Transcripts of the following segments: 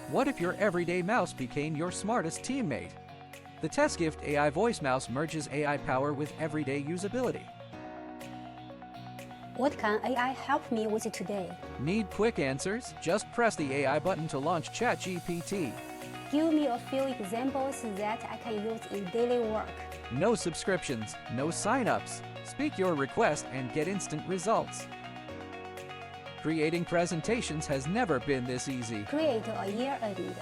What if your everyday mouse became your smartest teammate? The TessGift AI Voice Mouse merges AI power with everyday usability. What can AI help me with today? Need quick answers? Just press the AI button to launch ChatGPT. Give me a few examples that I can use in daily work. No subscriptions, no sign-ups. Speak your request and get instant results. Creating presentations has never been this easy. Create a year-end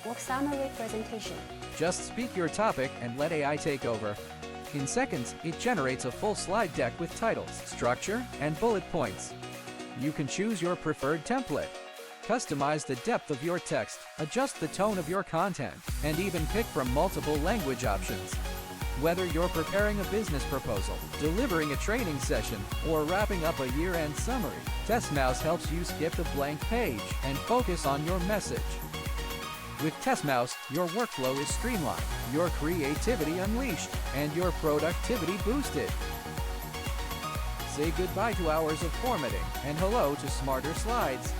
work summary presentation. Just speak your topic and let AI take over. In seconds, it generates a full slide deck with titles, structure, and bullet points. You can choose your preferred template, customize the depth of your text, adjust the tone of your content, and even pick from multiple language options. Whether you're preparing a business proposal, delivering a training session, or wrapping up a year-end summary, TessMouse helps you skip the blank page and focus on your message. With TessMouse, your workflow is streamlined, your creativity unleashed, and your productivity boosted. Say goodbye to hours of formatting and hello to smarter slides.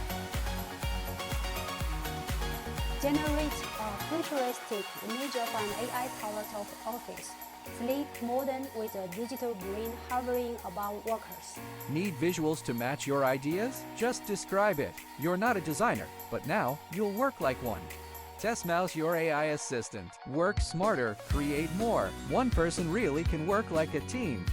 Generate a futuristic image of an AI-powered office. Sleek, modern, with a digital brain hovering above workers. Need visuals to match your ideas? Just describe it. You're not a designer, but now you'll work like one. TessMouse, your AI assistant. Work smarter, create more. One person really can work like a team.